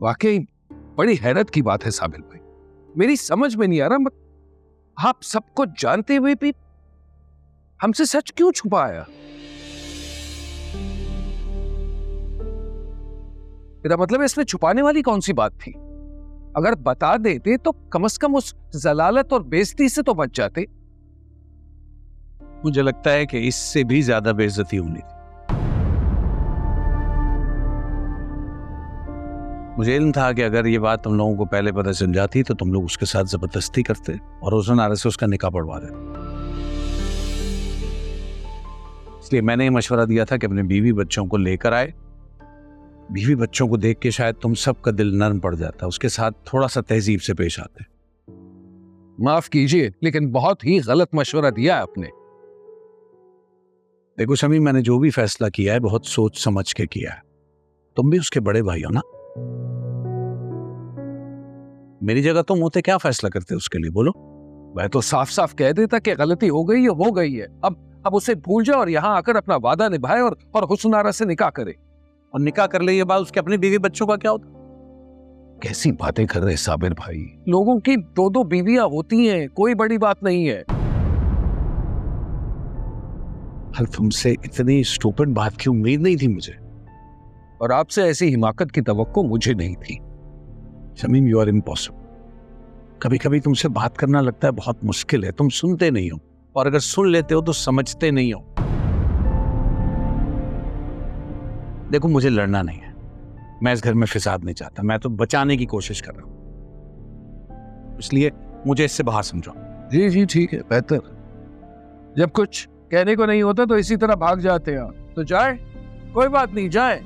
वाकई बड़ी हैरत की बात है साबिर भाई, मेरी समझ में नहीं आ रहा, आप सब कुछ जानते हुए भी हमसे सच क्यों छुपाया? मेरा मतलब है इसमें छुपाने वाली कौन सी बात थी? अगर बता देते तो कम से कम उस जलालत और बेइज्जती से तो बच जाते। मुझे लगता है कि इससे भी ज्यादा बेइज्जती होनी थी। मुझे इल्म था कि अगर ये बात तुम लोगों को पहले पता चल जाती तो तुम लोग उसके साथ जबरदस्ती करते और रोशनारा से उसका निकाह पढ़वा देते। इसलिए मैंने ये मशवरा दिया था कि अपने बीवी बच्चों को लेकर आए। बीवी बच्चों को देख के शायद तुम सबका दिल नरम पड़ जाता, उसके साथ थोड़ा सा तहजीब से पेश आते। माफ कीजिए, लेकिन बहुत ही गलत मशवरा दिया आपने। देखो शमी, मैंने जो भी फैसला किया है बहुत सोच समझ के किया है। तुम भी उसके बड़े भाई हो ना। मेरी जगह तुम होते क्या फैसला करते उसके लिए, बोलो। मैं तो साफ साफ कह देता कि गलती हो गई है, हो गई है। अब उसे भूल जाओ और यहाँ आकर अपना वादा निभाए और हुस्नारा से निकाह करे। और निकाह कर ले, ये बात उसके अपनी बीवी बच्चों का क्या होता? कैसी बातें कर रहे साबिर भाई, लोगों की दो दो बीवियां होती हैं, कोई बड़ी बात नहीं है। हल तुमसे इतनी स्टूपिड बात की उम्मीद नहीं थी मुझे, और आपसे ऐसी हिमाकत की तवक्को मुझे नहीं थी। Shamim, you are impossible. कभी कभी तुमसे बात करना लगता है बहुत मुश्किल है, तुम सुनते नहीं हो, और अगर सुन लेते हो तो समझते नहीं हो। देखो, मुझे लड़ना नहीं है, मैं इस घर में फिसाद नहीं चाहता, मैं तो बचाने की कोशिश कर रहा हूं, इसलिए मुझे इससे बाहर समझाओ। जी जी ठीक है, बेहतर। जब कुछ कहने को नहीं होता तो इसी तरह भाग जाते हैं। तो जाए, कोई बात नहीं, जाए।